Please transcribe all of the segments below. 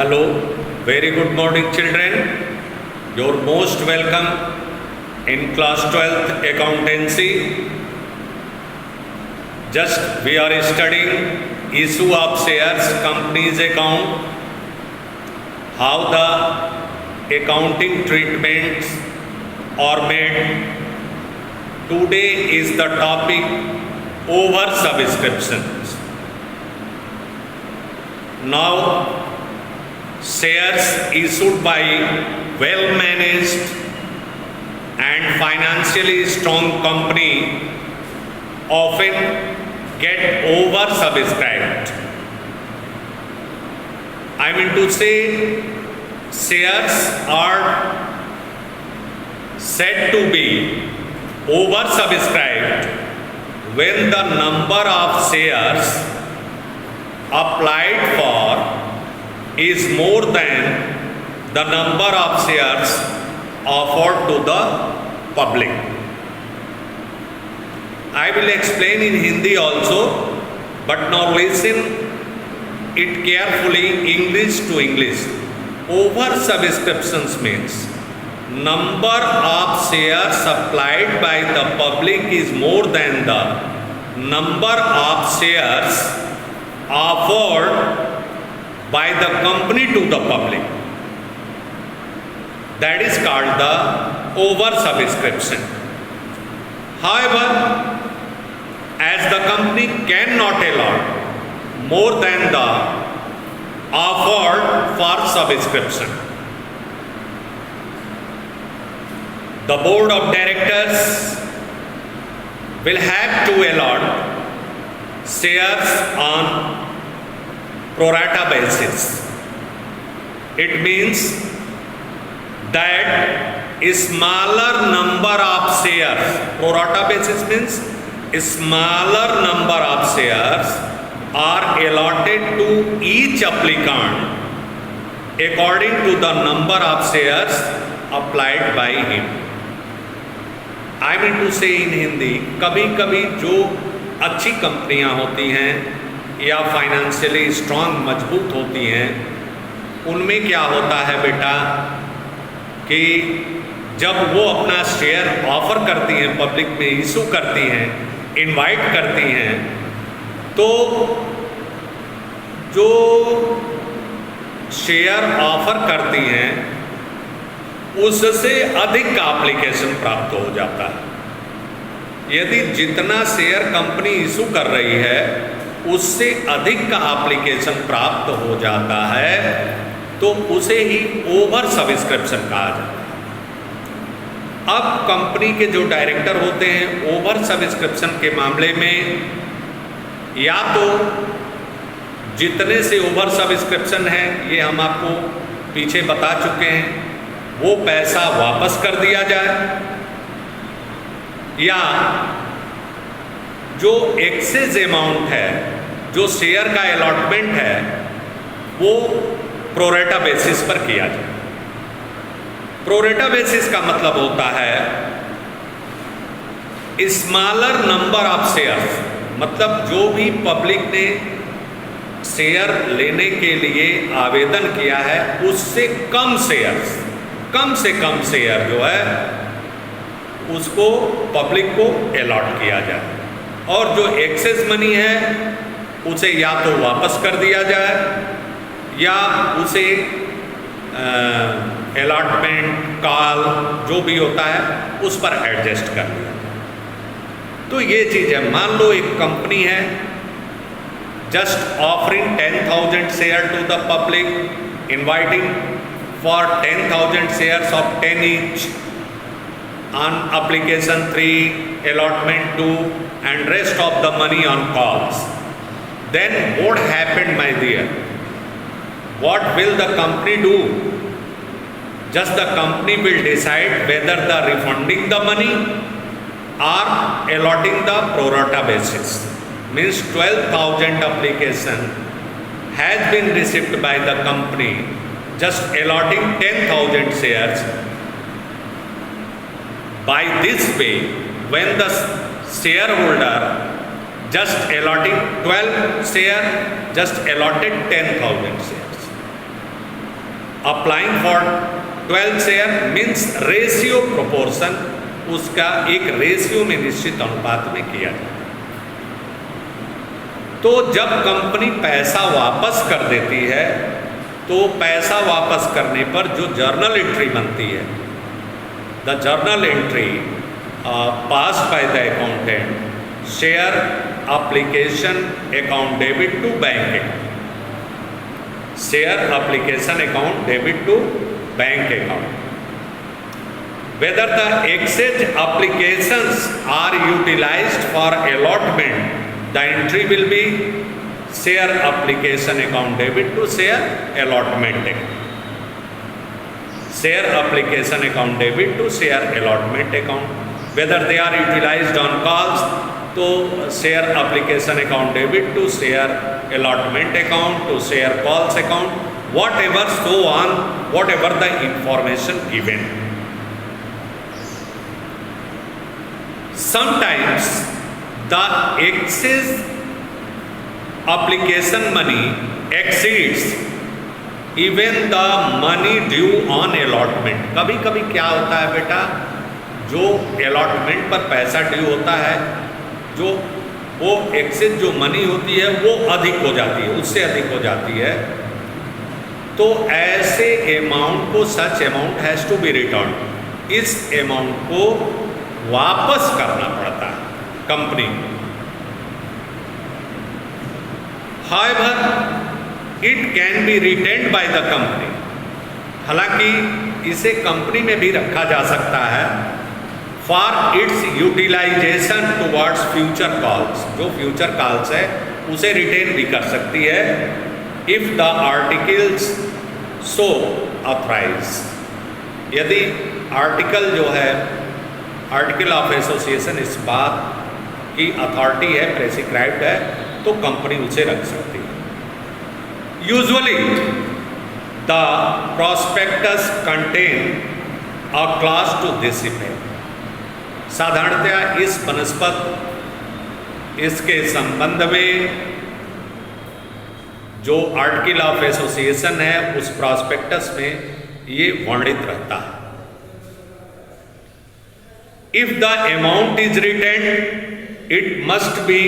Hello, very good morning children. You're most welcome in class 12th accountancy. Just we are studying issue of shares, company's account, how the accounting treatments are made. Today is the topic over subscriptions. Now, shares issued by well-managed and financially strong company often get oversubscribed. I mean to say, shares are said to be oversubscribed when the number of shares applied for is more than the number of shares offered to the public. I will explain in Hindi also, but now listen it carefully, English to English. Oversubscriptions means number of shares supplied by the public is more than the number of shares offered by the company to the public. That is called the oversubscription. However, as the company cannot allot more than the offered for subscription, the board of directors will have to allot shares on pro rata basis. It means that a smaller number of shares, pro rata basis means a smaller number of shares are allotted to each applicant according to the number of shares applied by him. I mean to say in Hindi, कभी कभी जो अच्छी कंपनियां होती हैं या financially strong मजबूत होती हैं, उनमें क्या होता है बेटा कि जब वो अपना शेयर ऑफर करती हैं, पब्लिक में इशू करती हैं, इनवाइट करती हैं, तो जो शेयर ऑफर करती हैं उससे अधिक का एप्लीकेशन प्राप्त हो जाता है। यदि जितना शेयर कंपनी इशू कर रही है उससे अधिक का एप्लीकेशन प्राप्त हो जाता है तो उसे ही ओवर सब्सक्रिप्शन कहा जाता है। अब कंपनी के जो डायरेक्टर होते हैं ओवर सब्सक्रिप्शन के मामले में या तो जितने से ओवर सब्सक्रिप्शन है ये हम आपको पीछे बता चुके हैं, वो पैसा वापस कर दिया जाए, या जो एक्सेस अमाउंट है, जो शेयर का अलॉटमेंट है, वो प्रोरेटा बेसिस पर किया जाए। प्रोरेटा बेसिस का मतलब होता है स्मॉलर नंबर ऑफ शेयर्स, मतलब जो भी पब्लिक ने शेयर लेने के लिए आवेदन किया है उससे कम शेयर्स, कम से कम शेयर जो है उसको पब्लिक को अलॉट किया जाए, और जो एक्सेस मनी है उसे या तो वापस कर दिया जाए या उसे अलॉटमेंट कॉल जो भी होता है उस पर एडजस्ट कर दिया जाए। तो ये चीज़ है, मान लो एक कंपनी है just offering 10,000 share to the public, inviting for 10,000 shares of 10 each on application 3, allotment 2 and rest of the money on calls. Then what happened, my dear? What will the company do? Just the company will decide whether the refunding the money or allotting the pro rata basis. Means 12,000 application has been received by the company, just allotting 10,000 shares. By this way, when the shareholder just allotting 12 share, just allotted 10,000 shares. Applying for 12 share means ratio proportion, उसका एक ratio में निश्चित अनुपात में किया जाए। तो जब कंपनी पैसा वापस कर देती है तो पैसा वापस करने पर जो जर्नल एंट्री बनती है, the journal entry passed by the accountant, share application account debit to bank account, share application account debit to bank account. Whether the exchange applications are utilized for allotment, the entry will be share application account debit to share allotment account, share application account debit to share allotment account. Whether they are utilized on calls, तो share application account debit to share allotment account to share calls account, whatever so on, whatever the information given. Sometimes the excess application money exceeds even the money due on allotment. कभी कभी क्या होता है बेटा, जो allotment पर पैसा due होता है, जो वो एक्सेस जो मनी होती है वो अधिक हो जाती है, उससे अधिक हो जाती है, तो ऐसे अमाउंट को, such amount has to be return, इस अमाउंट को वापस करना पड़ता है कंपनी को. However, it can be retained by the company. हालांकि इसे कंपनी में भी रखा जा सकता है for its utilisation towards future calls. जो फ्यूचर कॉल्स है उसे रिटेन भी कर सकती है if the articles so authorise. यदि आर्टिकल जो है, आर्टिकल ऑफ एसोसिएशन इस बात की अथॉरिटी है, प्रेस्क्राइब्ड है, तो कंपनी उसे रख सकती है. Usually the prospectus contain a clause to this effect. साधारणतया इस बनस्पत, इसके संबंध में जो आर्टिकल ऑफ एसोसिएशन है उस प्रॉस्पेक्टस में ये वर्णित रहता है. If the amount is retained it must be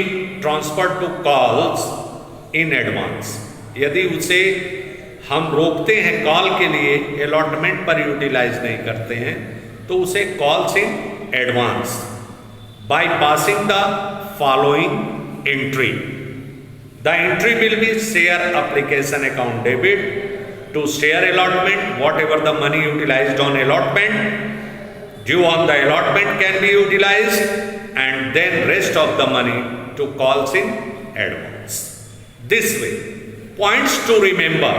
transferred to calls in advance. यदि उसे हम रोकते हैं कॉल के लिए, अलॉटमेंट पर यूटिलाइज नहीं करते हैं, तो उसे calls in advance by passing the following entry. The entry will be share application account debit to share allotment, whatever the money utilized on allotment due on the allotment can be utilized, and then rest of the money to calls in advance. This way, points to remember,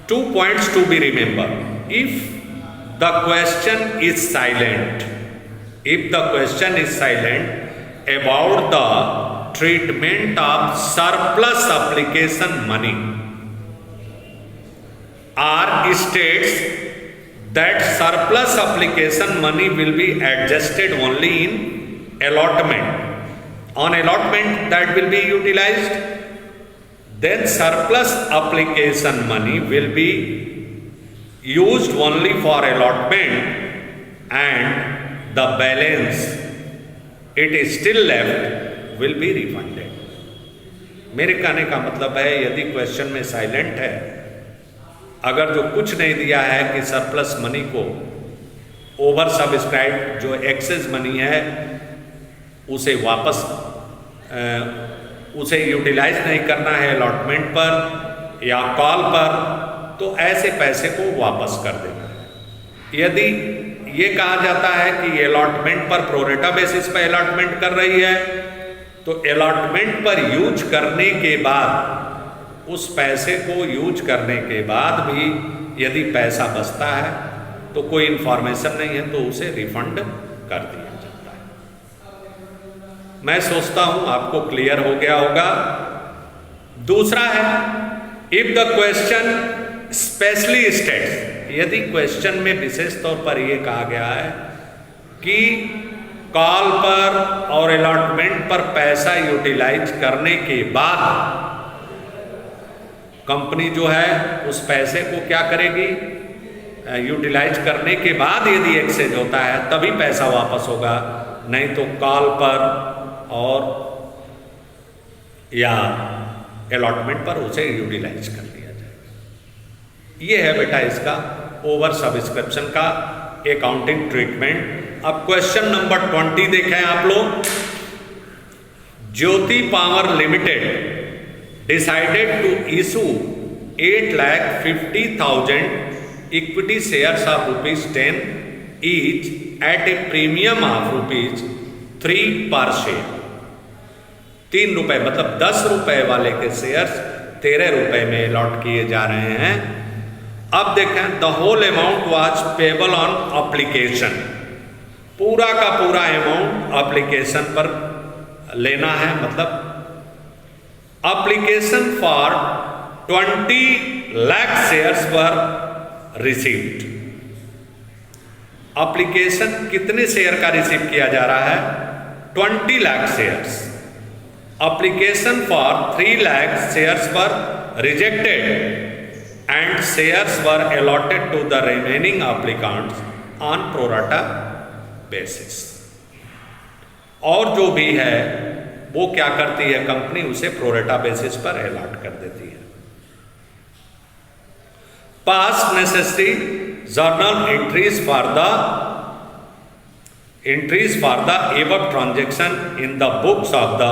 2 points to be remembered. If the question is silent, if the question is silent about the treatment of surplus application money, or states that surplus application money will be adjusted only in allotment, on allotment that will be utilized, then surplus application money will be used only for allotment, and the balance it is still left will be refunded. मेरे कहने का मतलब है, यदि question में silent है, अगर जो कुछ नहीं दिया है कि सरप्लस मनी को ओवर सब्सक्राइब जो एक्सेस मनी है उसे वापस उसे यूटिलाइज नहीं करना है अलॉटमेंट पर या कॉल पर, तो ऐसे पैसे को वापस कर देना है. यदि ये कहा जाता है कि अलॉटमेंट पर प्रोरेटा बेसिस पर अलॉटमेंट कर रही है, तो अलॉटमेंट पर यूज करने के बाद, उस पैसे को यूज करने के बाद भी यदि पैसा बचता है तो कोई इंफॉर्मेशन नहीं है तो उसे रिफंड कर दिया जाता है. मैं सोचता हूं आपको क्लियर हो गया होगा. दूसरा है, if the question specially states, यदि क्वेश्चन में विशेष तौर पर यह कहा गया है कि कॉल पर और अलॉटमेंट पर पैसा यूटिलाइज करने के बाद कंपनी जो है उस पैसे को क्या करेगी, यूटिलाइज करने के बाद यदि एक्सचेंज होता है तभी पैसा वापस होगा, नहीं तो कॉल पर और या अलॉटमेंट पर उसे यूटिलाइज कर लिया जाएगा। ये है बेटा इसका ओवर सब्सक्रिप्शन का अकाउंटिंग ट्रीटमेंट। अब क्वेश्चन नंबर 20 देखें आप लोग। Jyoti power limited decided to issue 8,50,000 equity shares of ₹10 each at a premium of ₹3 per share। 3 रुपए मतलब 10 रुपए वाले के शेयर्स 13 रुपए में अलॉट किए जा रहे हैं। अब देखें, the whole amount was payable on application. पूरा का पूरा अमाउंट एप्लीकेशन पर लेना है, मतलब एप्लीकेशन फॉर 20 लाख शेयर्स पर रिसीव्ड। एप्लीकेशन कितने शेयर का रिसीव किया जा रहा है? 20 lakh shares. Application for 3 lakh shares पर rejected and shares were allotted to the remaining applicants on pro rata basis. और जो भी है वो क्या करती है कंपनी, उसे प्रोराटा बेसिस पर अलॉट कर देती है। पास necessary journal entries for the above transaction in the books of the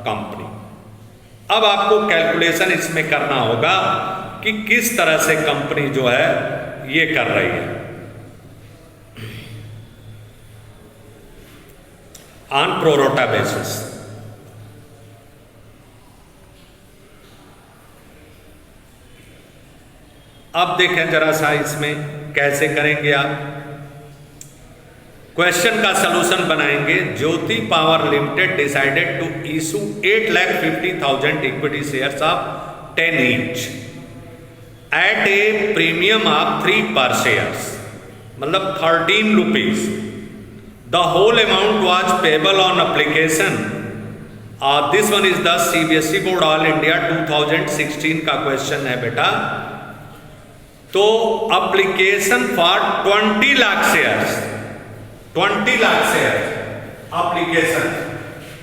company. अब आपको कैलकुलेशन इसमें करना होगा कि किस तरह से कंपनी जो है ये कर रही है ऑन प्रोराटा बेसिस। अब देखें जरा सा इसमें कैसे करेंगे आप। क्वेश्चन का सलूशन बनाएंगे। Jyoti power limited decided to issue 8,50,000 equity shares of 10 each at a premium of 3 per shares, मतलब 13 rupees. The whole amount was payable on application. This one is the CBSE board all India 2016 का question है बेटा। तो application for 20 lakh shares, 20 lakh share application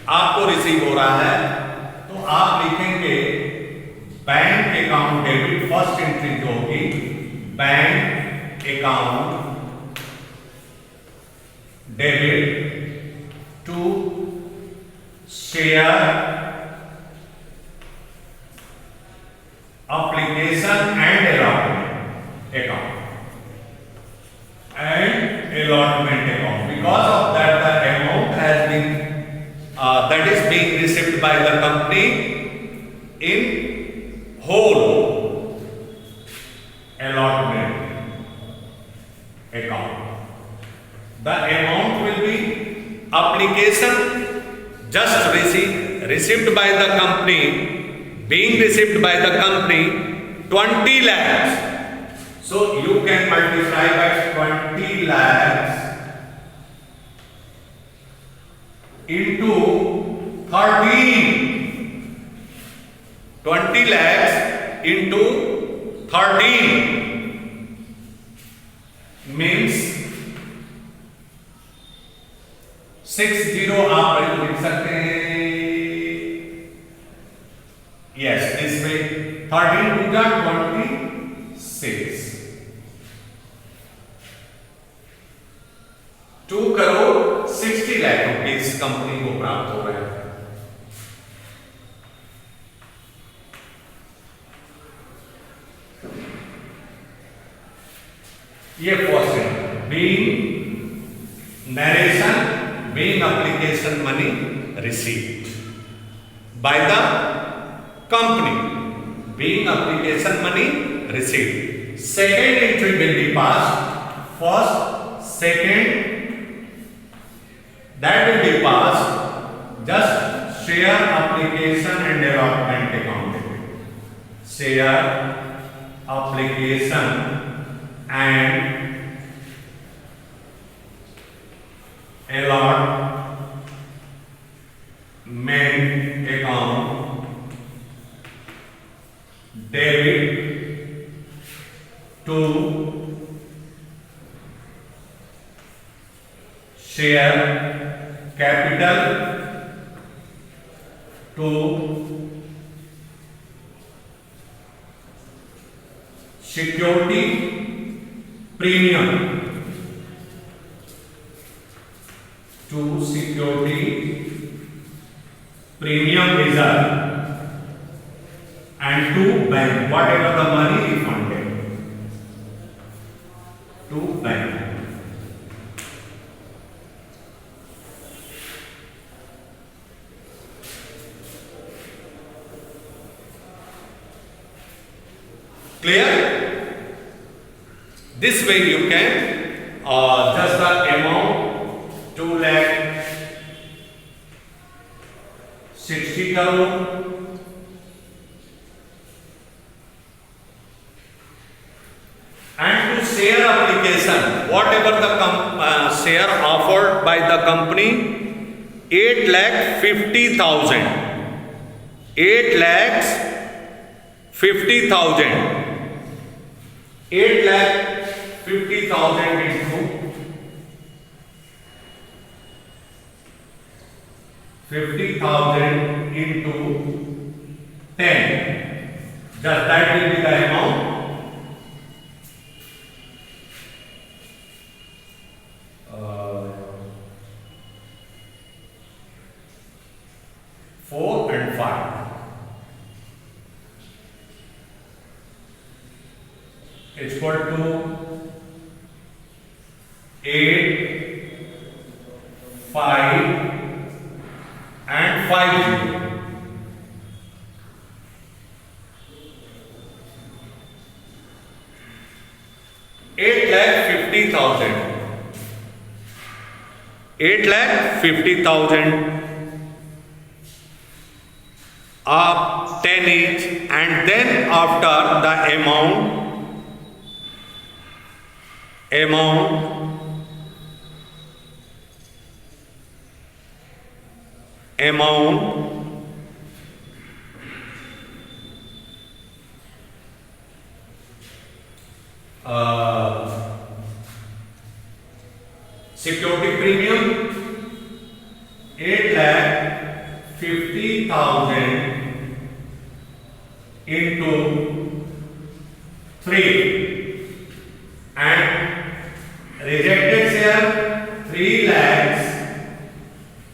आपको receive हो रहा है, तो आप लिखेंगे bank account debit. First entry जो होगी bank account debit to share application and allotment account and allotment account, because of that the amount has been that is being received by the company in whole allotment account. The amount will be application just received by the company, being received by the company 20 lakhs. So you can multiply by 20 lakhs into 13. 20 lakhs into 13 means 60 आप लिख सकते हैं। Yes, this way 13 to the 26। 2 crore 60 lakh rupees company को प्राप्त हो रहे हैं। ये question being narration, being application money received by the company, being application money received. Second entry will be pass, first second that will be passed just share application and allotment account, share application and allotment account debit to share capital to security premium to security premium reserve and to bank whatever the money refunded to bank. Clear? This way you can just the amount 2,60 crore and to share application whatever the share offered by the company 8,50,000 8,50,000 into 50,000 into 10. Just that will be the amount. 4 and 5. It's equal to 8, 5 and 5. 8,50,000. 8,50,000 of 10 each, and then after the amount security premium 8,50,000 into 3 and rejected share 3 lakhs,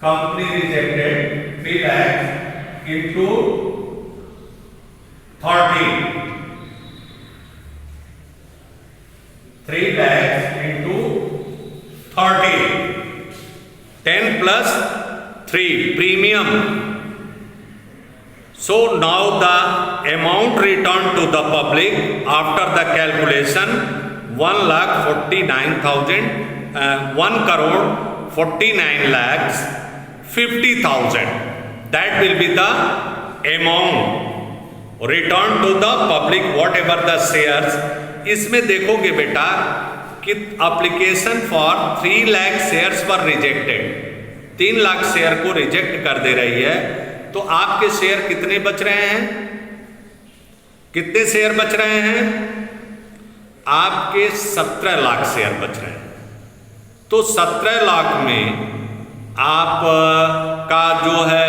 company rejected 3 lakhs into 30. 3 lakhs into 30. 10 plus 3 premium. So now the amount returned to the public after the calculation 1,49,50,000. That will be the amount returned to the public whatever the shares. इसमें देखोगे बेटा कि application for 3 lakh shares पर rejected, 3 lakh share को reject कर दे रही है, तो आपके शेयर कितने बच रहे हैं? कितने शेयर बच रहे हैं? आपके 17 लाख शेयर बच रहे हैं। तो 17 लाख में आप का जो है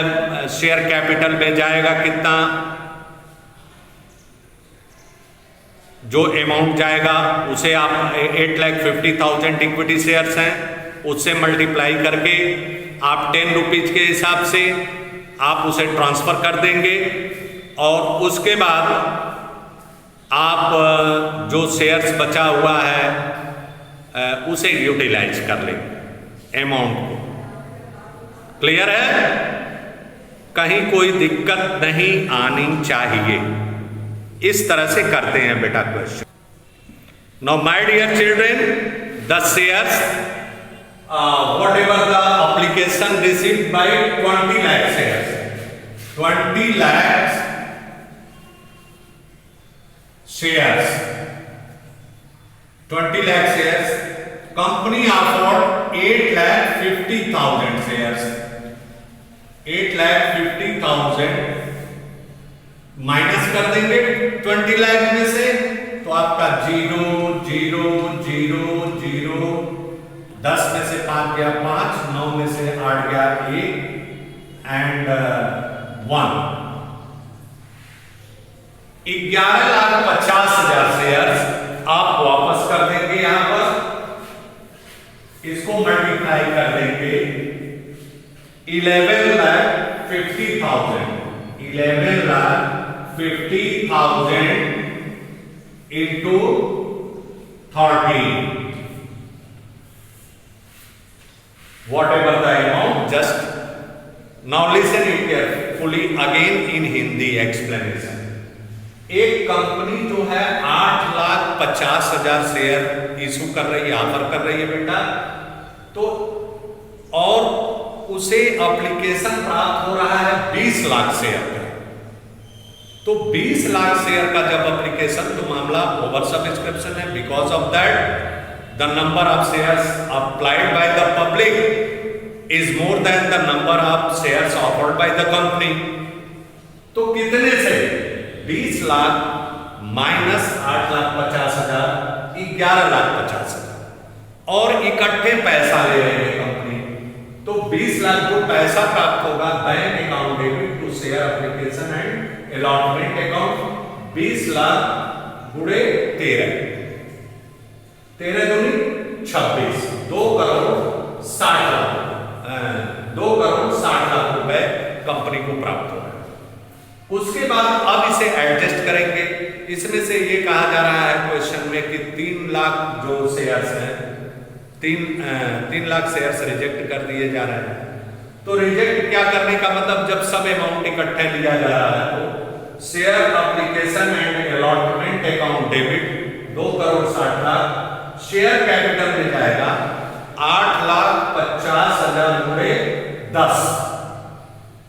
शेयर कैपिटल में जाएगा कितना? जो अमाउंट जाएगा उसे आप 8,50,000 इक्विटी शेयर्स हैं, उससे मल्टीप्लाई करके आप 10 रुपीज के हिसाब से आप उसे ट्रांसफर कर देंगे और उसके बाद आप जो शेयर्स बचा हुआ है उसे यूटिलाइज कर लेंगे अमाउंट को। क्लियर है? कहीं कोई दिक्कत नहीं आनी चाहिए। इस तरह से करते हैं बेटा question. Now my dear children, the shares whatever the application received by 20 lakh shares, 20 lakhs shares, 20 lakh shares, company offered 8,50,000 shares, 8,50,000 minus कर देंगे 20 लाख में से, तो आपका 0 0 0 0, 10 में से 5 गया 5, 9 में से 8 गया 1 एंड 1। 11,50,000 शेयर्स आप वापस कर देंगे यहां पर, इसको मल्टीप्लाई कर देंगे 11,50,000 into 30, whatever the amount. Just now listen it carefully again in Hindi explanation. एक कंपनी जो है 8,50,000 शेयर इशू कर रही है, ऑफर कर रही है बेटा, तो और उसे एप्लीकेशन प्राप्त हो रहा है 20 लाख शेयर का। तो 20 लाख शेयर का जब एप्लीकेशन, तो मामला ओवर सब्सक्रिप्शन है। Because of that the number of shares applied by the public is more than the number of shares offered by the company. तो कितने से 20 लाख माइनस 8,50,000, 11,50,000 और इकट्ठे पैसा ले रहे हैं कंपनी। तो 20 लाख जो पैसा प्राप्त होगा bank account debit to share application and allotment account, 20 lakh गुणे 13, 13 दूनी 26, 2 करोड़ 60 लाख, 2 करोड़ 60 लाख रुपए कंपनी को प्राप्त हो रहा है। उसके बाद अब इसे एडजस्ट करेंगे। इसमें से ये कहा जा रहा है क्वेश्चन में कि 3 लाख जो शेयर्स हैं, 3 लाख शेयर्स रिजेक्ट कर दिए जा रहे हैं। तो रिजेक्ट क्या करने का मतलब, जब सब अमाउंट इकट्ठे लिया जा रहा है तो share application and allotment account debit 2 crore 60 lakh, share capital में जाएगा 8,50,000 गुणे 10,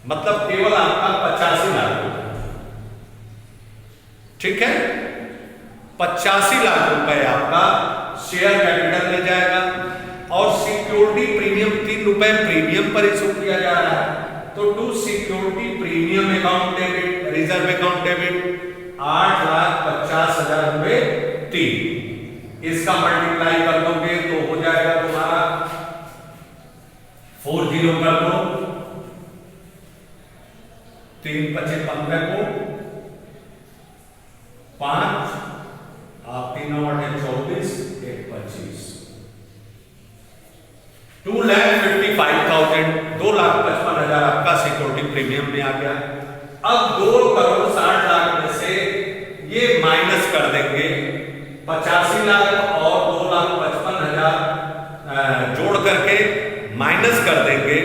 मतलब केवल आपका 85 लाख रुपए। ठीक है, 85 लाख रुपए आपका शेयर कैपिटल में जाएगा और सिक्योरिटी प्रीमियम 3 रुपए प्रीमियम पर इशू किया जा रहा है। तो to security premium account debit, reserve account debit 8,50,000 रुपए 3, इसका मल्टीप्लाई कर दोगे तो हो जाएगा तुम्हारा 40 कर दो, 3 × 15 को 5, 3 × 8 = 24, 1 × 25, 2,55,000, 2,55,000 आपका सिक्योरिटी प्रीमियम में आ गया। अब 2 करोड़ 60 लाख में से ये माइनस कर देंगे 85 लाख और 2,55,000 जोड़ करके माइनस कर देंगे